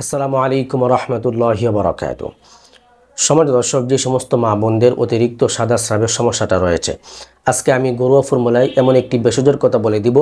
আসসালামু আলাইকুম রহমতুল্লাহি বারাকাতুহু। সম্মানিত দর্শক, যে সমস্ত মা বোনদের অতিরিক্ত সাদা স্রাবের সমস্যাটা রয়েছে, আজকে আমি ঘরোয়া ফর্মুলায় এমন একটি ভেষজের কথা বলে দিব।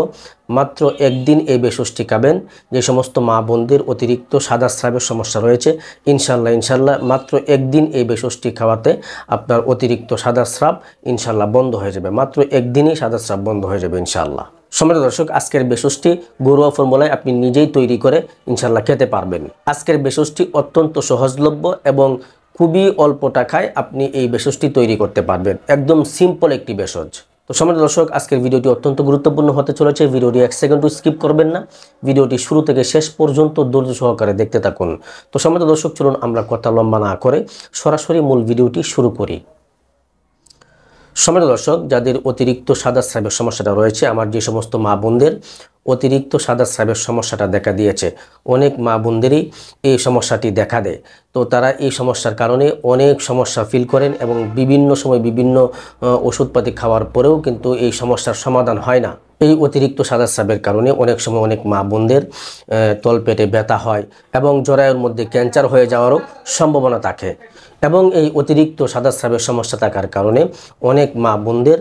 মাত্র একদিন এই ভেষজটি খাবেন। যে সমস্ত মা বোনদের অতিরিক্ত সাদা স্রাবের সমস্যা রয়েছে, ইনশাল্লাহ মাত্র একদিন এই ভেষজটি খাওয়াতে আপনার অতিরিক্ত সাদা স্রাব ইনশাল্লাহ বন্ধ হয়ে যাবে। মাত্র একদিনই সাদা স্রাব বন্ধ হয়ে যাবে ইনশাল্লাহ। সম্মানিত দর্শক, আজকের ভেষজটি ঘরোয়া ফর্মুলায় আপনি নিজেই তৈরি করে ইনশাল্লাহ খেতে পারবেন। আজকের ভেষজটি অত্যন্ত সহজলভ্য এবং খুবই অল্প টাকায় আপনি এই ভেষজটি তৈরি করতে পারবেন। একদম সিম্পল একটি ভেষজ। তো সম্মানিত দর্শক, আজকের ভিডিওটি অত্যন্ত গুরুত্বপূর্ণ হতে চলেছে। ভিডিওটি 1 সেকেন্ডও স্কিপ করবেন না। ভিডিওটি শুরু থেকে শেষ পর্যন্ত ধৈর্য সহকারে দেখতে থাকুন। তো সম্মানিত দর্শক, চলুন আমরা কথা লম্বা না করে সরাসরি মূল ভিডিওটি শুরু করি। সম্মানিত দর্শক, যাদের অতিরিক্ত সাদা স্রাবের সমস্যাটা রয়েছে, আমার যে সমস্ত মা বোনদের অতিরিক্ত সাদা স্রাবের সমস্যাটা দেখা দিয়েছে, অনেক মা বোনদেরই এই সমস্যাটি দেখা দেয়। তো তারা এই সমস্যার কারণে অনেক সমস্যা ফিল করেন এবং বিভিন্ন সময় বিভিন্ন ওষুধপাতি খাওয়ার পরেও কিন্তু এই সমস্যার সমাধান হয় না। এই অতিরিক্ত সাদা স্রাবের কারণে অনেক সময় অনেক মা বোনদের তলপেটে ব্যথা হয় এবং জরায়ুর মধ্যে ক্যান্সার হয়ে যাওয়ারও সম্ভাবনা থাকে। এবং এই অতিরিক্ত সাদা স্রাবের সমস্যা থাকার কারণে অনেক মা বোনদের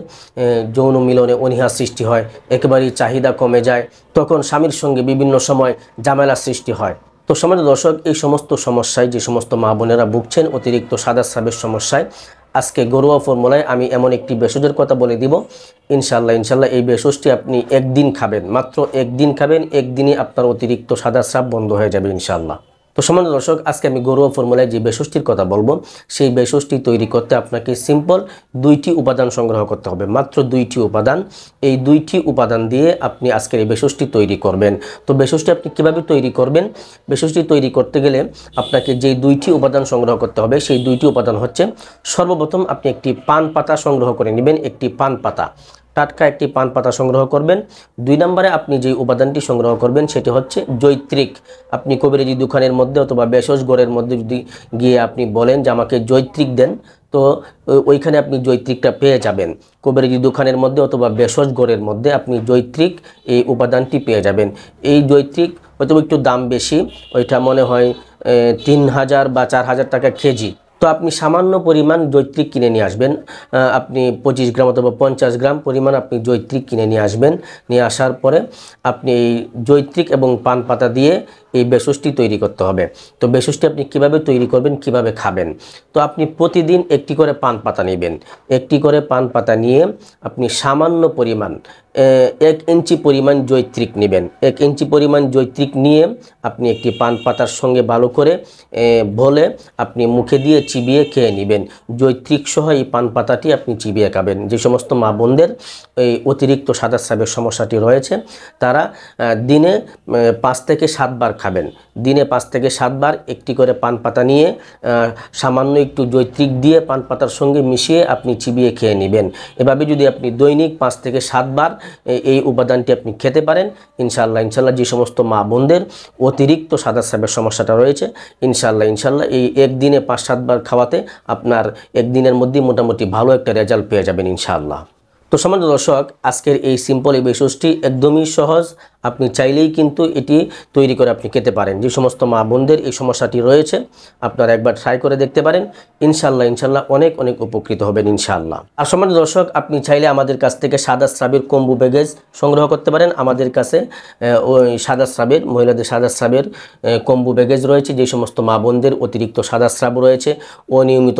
যৌন মিলনে অনীহা সৃষ্টি হয়, একেবারেই চাহিদা কমে যায়, তখন স্বামীর সঙ্গে বিভিন্ন সময় ঝামেলা সৃষ্টি হয়। তো সম্মানিত দর্শক, এই সমস্ত সমস্যায় যে সমস্ত মা বোনেরা ভুগছেন অতিরিক্ত সাদা স্রাবের সমস্যায়, আজকে ঘরোয়া ফর্মুলায় আমি এমন একটি ভেষজের কথা বলে দিব। ইনশাল্লাহ এই ভেষজটি আপনি একদিন খাবেন, মাত্র একদিন খাবেন, একদিনই আপনার অতিরিক্ত সাদা স্রাব বন্ধ হয়ে যাবে ইনশাল্লাহ। তো সম্মানিত দর্শক, আজকে আমি ঘরোয়া ফর্মুলায় যে ভেষজটির কথা বলবো, সেই ভেষজটি তৈরি করতে আপনাকে সিম্পল 2টি উপাদান সংগ্রহ করতে হবে, মাত্র 2টি উপাদান। এই 2টি উপাদান দিয়ে আপনি আজকের এই ভেষজটি তৈরি করবেন। তো ভেষজটি আপনি কিভাবে তৈরি করবেন? ভেষজটি তৈরি করতে গেলে আপনাকে যে 2টি উপাদান সংগ্রহ করতে হবে, সেই 2টি উপাদান হচ্ছে, সর্বপ্রথম আপনি একটি পান পাতা সংগ্রহ করে নেবেন। একটি পান পাতা, টাটকা একটি পান পাতা সংগ্রহ করবেন। 2 নম্বরে আপনি যে উপাদানটি সংগ্রহ করবেন সেটি হচ্ছে জৈত্রিক। আপনি কবিরাজি দোকানের মধ্যে অথবা ভেষজ ঘরের মধ্যে যদি গিয়ে আপনি বলেন যে আমাকে জৈত্রিক দেন, তো ওইখানে আপনি জৈত্রিকটা পেয়ে যাবেন। কবিরাজি দোকানের মধ্যে অথবা ভেষজ ঘরের মধ্যে আপনি জৈত্রিক এই উপাদানটি পেয়ে যাবেন। এই জৈত্রিক হয়তো একটু দাম বেশি, ওইটা মনে হয় 3000 বা 4000 টাকা কেজি। তো আপনি সামান্য পরিমাণ জৈত্রিক কিনে নিয়ে আসবেন। আপনি 25 গ্রাম অথবা 50 গ্রাম পরিমাণ আপনি জৈত্রিক কিনে নিয়ে আসবেন। নিয়ে আসার পরে আপনি এই জৈত্রিক এবং পান পাতা দিয়ে এই ভেষজটি তৈরি করতে হবে। তো ভেষজটি আপনি কিভাবে তৈরি করবেন, কিভাবে খাবেন? তো আপনি প্রতিদিন একটি করে পান পাতা নেবেন। একটি করে পান পাতা নিয়ে আপনি সামান্য পরিমাণ 1 ইঞ্চি পরিমাণ জৈত্রিক নেবেন। 1 ইঞ্চি পরিমাণ জৈত্রিক নিয়ে আপনি একটি পান পাতার সঙ্গে ভালো করে বলে আপনি মুখে দিয়ে চিবিয়ে খেয়ে নেবেন। জৈত্রিক সহ এই পান পাতাটি আপনি চিবিয়ে খাবেন। যে সমস্ত মা বোনদের এই অতিরিক্ত সাদা স্রাবের সমস্যাটি রয়েছে, তারা দিনে 5 থেকে 7 বার খাবেন। দিনে 5 থেকে 7 বার একটি করে পান পাতা নিয়ে সামান্য একটু জৈত্রিক দিয়ে পান পাতার সঙ্গে মিশিয়ে আপনি চিবিয়ে খেয়ে নেবেন। এভাবে যদি আপনি দৈনিক 5 থেকে 7 বার এই উপাদানটি আপনি খেতে পারেন, ইনশাল্লাহ যে সমস্ত মা বোনদের অতিরিক্ত সাদা স্রাবের সমস্যাটা রয়েছে, ইনশাল্লাহ এই একদিনে 5-7 বার খাওয়াতে আপনার একদিনের মধ্যেই মোটামুটি ভালো একটা রেজাল্ট পেয়ে যাবেন ইনশাআল্লাহ। তো সম্মানিত দর্শক, আজকের এই সিম্পল এই ভেষজটি একদমই সহজ। আপনি চাইলেই কিন্তু এটি তৈরি করে আপনি খেতে পারেন। যে সমস্ত মা বোনদের এই সমস্যাটি রয়েছে, আপনারা একবার ট্রাই করে দেখতে পারেন। ইনশাল্লাহ অনেক উপকৃত হবেন ইনশাআল্লাহ। আর সম্মানিত দর্শক, আপনি চাইলে আমাদের কাছ থেকে সাদা স্রাবের কম্বো প্যাকেজ সংগ্রহ করতে পারেন। আমাদের কাছে ওই সাদা স্রাবের, মহিলাদের সাদা স্রাবের কম্বো প্যাকেজ রয়েছে। যে সমস্ত মা বোনদের অতিরিক্ত সাদা স্রাব রয়েছে, অনিয়মিত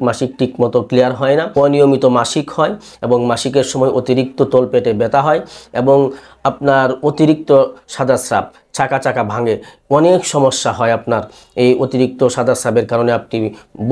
মাসিক ঠিক মতো ক্লিয়ার হয় না, অনিয়মিত মাসিক হয় এবং মাসিকের সময় অতিরিক্ত তলপেটে ব্যথা হয় এবং আপনার অতিরিক্ত সাদা স্রাব চাকা ভাঙে, অনেক সমস্যা হয় আপনার এই অতিরিক্ত সাদা স্রাবের কারণে। আপনি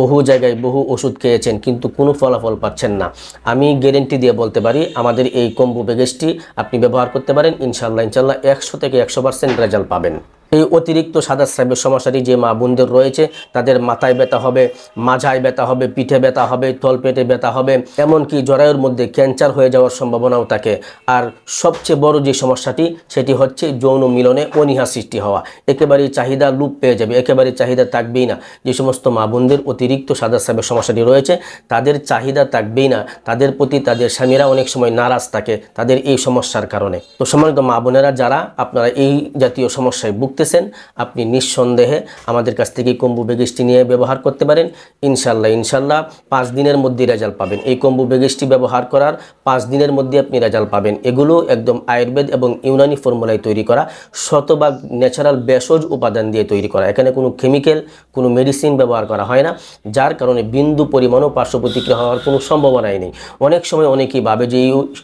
বহু জায়গায় বহু ওষুধ খেয়েছেন কিন্তু কোনো ফলাফল পাচ্ছেন না। আমি গ্যারেন্টি দিয়ে বলতে পারি, আমাদের এই কম্বো প্যাকেজটি আপনি ব্যবহার করতে পারেন। ইনশাল্লাহ 100 থেকে 100% রেজাল্ট পাবেন। এই অতিরিক্ত সাদা স্রাবের সমস্যাটি যে মা বোনদের রয়েছে, তাদের মাথায় ব্যথা হবে, মাঝায় ব্যথা হবে, পিঠে ব্যথা হবে, তলপেটে ব্যথা হবে, এমনকি জরায়ুর মধ্যে ক্যান্সার হয়ে যাওয়ার সম্ভাবনাও থাকে। আর সবচেয়ে বড় যে সমস্যাটি, সেটি হচ্ছে যৌন মিলনে অনীহা সৃষ্টি হওয়া। একেবারেই চাহিদা লুপ পেয়ে যাবে, একেবারেই চাহিদা থাকবেই না। যে সমস্ত মা বোনদের অতিরিক্ত সাদা স্রাবের সমস্যাটি রয়েছে, তাদের চাহিদা থাকবেই না, তাদের প্রতি তাদের স্বামীরা অনেক সময় নারাজ থাকে তাদের এই সমস্যার কারণে। তো সম্মানিত মা বোনেরা, যারা আপনারা এই জাতীয় সমস্যায় ভুগতে ভুগতেছেন আপনি নিঃসন্দেহে আমাদের কাছ থেকে কম্বু বেগিসটি নিয়ে ব্যবহার করতে পারেন। ইনশাল্লাহ 5 দিনের মধ্যে রেজাল্ট পাবেন। এই কম্বু বেগিসটি ব্যবহার করার 5 দিনের মধ্যে আপনি রেজাল্ট পাবেন। এগুলো একদম আয়ুর্বেদ এবং ইউনানি ফর্মুলায় তৈরি করা, শতভাগ ন্যাচারাল ভেষজ উপাদান দিয়ে তৈরি করা। এখানে কোনো কেমিক্যাল, কোনো মেডিসিন ব্যবহার করা হয় না, যার কারণে বিন্দু পরিমাণও পার্শ্ব প্রতিক্রিয়া হওয়ার কোনো সম্ভাবনাই নেই। অনেক সময় অনেকেই ভাবে যে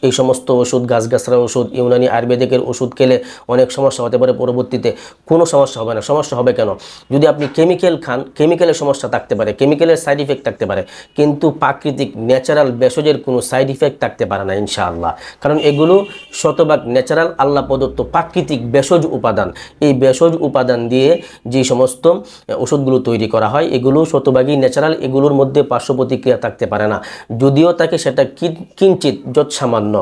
এই সমস্ত ওষুধ, গাছগাছড়ার ওষুধ, ইউনানি আয়ুর্বেদিকের ওষুধ খেলে অনেক সমস্যা হতে পারে, পরবর্তীতে কোনো সমস্যা হবে না। সমস্যা হবে কেন? যদি আপনি কেমিক্যাল খান, কেমিক্যালের সমস্যা থাকতে পারে, কেমিক্যালের সাইড ইফেক্ট থাকতে পারে, কিন্তু প্রাকৃতিক ন্যাচারাল ভেষজের কোনো সাইড ইফেক্ট থাকতে পারে না ইনশাআল্লাহ। কারণ এগুলো শতভাগ ন্যাচারাল আল্লাহ প্রদত্ত প্রাকৃতিক ভেষজ উপাদান। এই ভেষজ উপাদান দিয়ে যে সমস্ত ওষুধগুলো তৈরি করা হয় এগুলো শতভাগই ন্যাচারাল, এগুলোর মধ্যে পার্শ্ব প্রতিক্রিয়া থাকতে পারে না। যদিও থাকে সেটা কিঞ্চিত যৎসামান্য।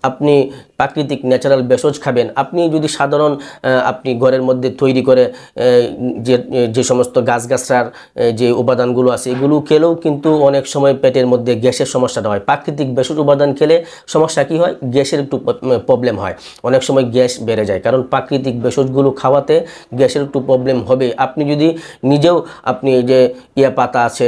আপনি প্রাকৃতিক ন্যাচারাল ভেষজ খাবেন। আপনি যদি সাধারণ আপনি ঘরের মধ্যে তৈরি করে যে সমস্ত গাছগাছড়ার যে উপাদানগুলো আছে এগুলো খেলেও কিন্তু অনেক সময় পেটের মধ্যে গ্যাসের সমস্যাটা হয়। প্রাকৃতিক ভেষজ উপাদান খেলে সমস্যা কী হয়? গ্যাসের একটু প্রবলেম হয়, অনেক সময় গ্যাস বেড়ে যায়। কারণ প্রাকৃতিক ভেষজগুলো খাওয়াতে গ্যাসের একটু প্রবলেম হবে। আপনি যদি নিজেও আপনি যে পাতা আছে,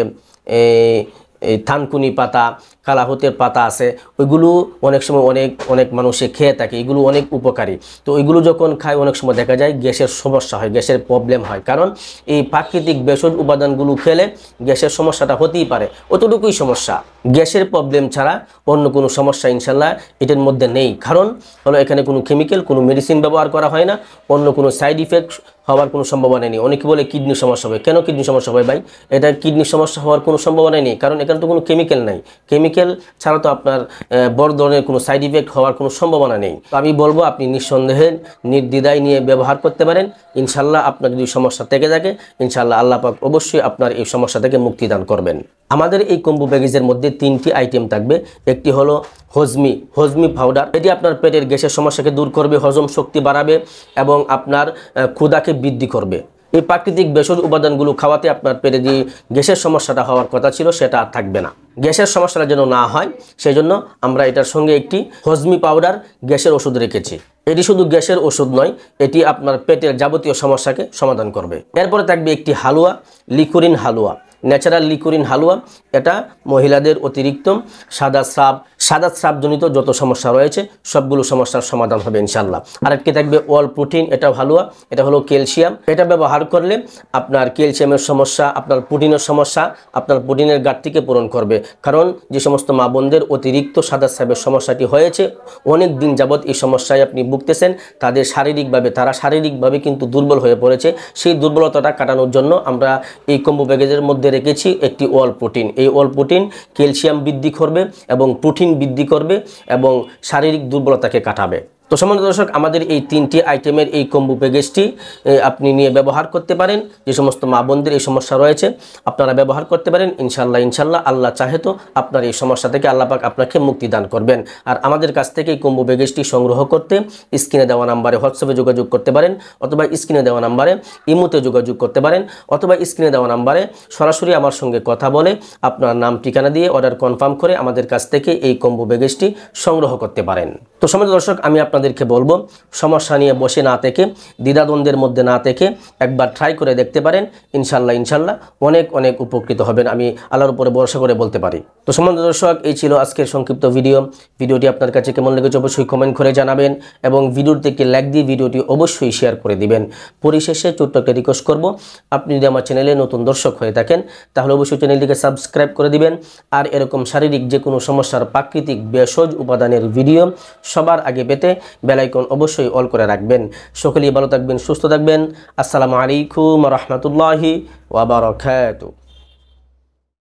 থানকুনি পাতা, কালাহতের পাতা আছে, ওইগুলো অনেক সময় অনেক মানুষে খেয়ে থাকে, এগুলো অনেক উপকারী। তো ওইগুলো যখন খায় অনেক সময় দেখা যায় গ্যাসের সমস্যা হয়, গ্যাসের প্রবলেম হয়। কারণ এই প্রাকৃতিক ভেষজ উপাদানগুলো খেলে গ্যাসের সমস্যাটা হতেই পারে, অতটুকুই সমস্যা। গ্যাসের প্রবলেম ছাড়া অন্য কোনো সমস্যা ইনশাল্লাহ এটার মধ্যে নেই। কারণ হলো এখানে কোনো কেমিক্যাল, কোনো মেডিসিন ব্যবহার করা হয় না, অন্য কোনো সাইড ইফেক্ট হওয়ার কোনো সম্ভাবনা নেই। অনেকে বলে কিডনির সমস্যা হবে। কেন কিডনির সমস্যা হবে ভাই? এটা কিডনির সমস্যা হওয়ার কোনো সম্ভাবনা নেই, কারণ এখানে তো কোনো কেমিক্যাল নাই। কেমিক্যাল ছাড়া তো আপনার বড় ধরনের কোনো সাইড ইফেক্ট হওয়ার কোনো সম্ভাবনা নেই। তো আমি বলবো আপনি নিঃসন্দেহে নির্দ্বিধায় নিয়ে ব্যবহার করতে পারেন। ইনশাল্লাহ আপনার যদি সমস্যা থেকে থাকে ইনশাল্লাহ আল্লাহ পাক অবশ্যই আপনার এই সমস্যা থেকে মুক্তি দান করবেন। আমাদের এই কম্বু প্যাকেজের মধ্যে 3টি আইটেম থাকবে। একটি হলো হজমি পাউডার। এটি আপনার পেটের গ্যাসের সমস্যাকে দূর করবে, হজম শক্তি বাড়াবে এবং আপনার ক্ষুধাকে বৃদ্ধি করবে। এই প্রাকৃতিক ভেষজ উপাদানগুলো খাওয়াতে আপনার পেটে যে গ্যাসের সমস্যাটা হওয়ার কথা ছিল সেটা আর থাকবে না। গ্যাসের সমস্যাটা যেন না হয় সেই জন্য আমরা এটার সঙ্গে একটি হজমি পাউডার গ্যাসের ওষুধ রেখেছি। এটি শুধু গ্যাসের ওষুধ নয়, এটি আপনার পেটের যাবতীয় সমস্যাকে সমাধান করবে। এরপরে থাকবে একটি হালুয়া, লিকুরিন হালুয়া, ন্যাচারাল লিকুরিন হালুয়া। এটা মহিলাদের অতিরিক্ত সাদা স্রাবজনিত যত সমস্যা রয়েছে সবগুলো সমস্যার সমাধান হবে ইনশাল্লাহ। আরেকটি থাকবে অল প্রোটিন, এটা হালুয়া, এটা হলো ক্যালসিয়াম। এটা ব্যবহার করলে আপনার ক্যালসিয়ামের সমস্যা, আপনার প্রোটিনের সমস্যা, আপনার প্রোটিনের ঘাটতিকে পূরণ করবে। কারণ যে সমস্ত মা বোনদের অতিরিক্ত সাদা স্রাবের সমস্যাটি হয়েছে, অনেক দিন যাবৎ এই সমস্যায় আপনি ভুগতেছেন, তারা শারীরিকভাবে কিন্তু দুর্বল হয়ে পড়েছে। সেই দুর্বলতাটা কাটানোর জন্য আমরা এই কম্বো প্যাকেজের মধ্যে রেখেছি একটি অল প্রোটিন। এই অল প্রোটিন ক্যালসিয়াম বৃদ্ধি করবে এবং প্রোটিন বৃদ্ধি করবে এবং শারীরিক দুর্বলতাকে কাটাবে। তো সম্মানিত দর্শক, আমাদের এই 3টি আইটেমের এই কম্বো প্যাকেজটি আপনি নিয়ে ব্যবহার করতে পারেন। যে সমস্ত মা বোনদের এই সমস্যা রয়েছে আপনারা ব্যবহার করতে পারেন। ইনশাল্লাহ আল্লাহ চাহে তো আপনার এই সমস্যা থেকে আল্লাহ পাক আপনাকে মুক্তি দান করবেন। আর আমাদের কাছ থেকে এই কম্বো প্যাকেজটি সংগ্রহ করতে স্ক্রিনে দেওয়া নাম্বারে হোয়াটসঅ্যাপে যোগাযোগ করতে পারেন, অথবা স্ক্রিনে দেওয়া নাম্বারে ইমোতে যোগাযোগ করতে পারেন, অথবা স্ক্রিনে দেওয়া নাম্বারে সরাসরি আমার সঙ্গে কথা বলে আপনার নাম ঠিকানা দিয়ে অর্ডার কনফার্ম করে আমাদের কাছ থেকে এই কম্বো প্যাকেজটি সংগ্রহ করতে পারেন। তো সম্মানিত দর্শক, আমি আপনাদেরকে বলবো সমস্যা নিয়ে বসে না থেকে, দ্বিধাদ্বন্দ্বের মধ্যে না থেকে একবার ট্রাই করে দেখতে পারেন। ইনশাল্লাহ অনেক উপকৃত হবেন, আমি আল্লাহর উপরে ভরসা করে বলতে পারি। তো সম্মানিত দর্শক, এই ছিল আজকের সংক্ষিপ্ত ভিডিওটি আপনার কাছে কেমন লেগেছে অবশ্যই কমেন্ট করে জানাবেন এবং ভিডিওতে একটি লাইক দিয়ে ভিডিওটি অবশ্যই শেয়ার করে দিবেন। পরিশেষে ছোট্ট একটা রিকোয়েস্ট করব, আপনি যদি আমার চ্যানেলে নতুন দর্শক হয়ে থাকেন তাহলে অবশ্যই চ্যানেলটিকে সাবস্ক্রাইব করে দিবেন। আর এরকম শারীরিক যে কোনো সমস্যার প্রাকৃতিক ভেষজ উপাদানের ভিডিও সবার আগে পেতে বেল আইকন অবশ্যই অল করে রাখবেন। সকলেই ভালো থাকবেন, সুস্থ থাকবেন। আসসালামু আলাইকুম ওয়া রাহমাতুল্লাহি ওয়া বারাকাতুহু।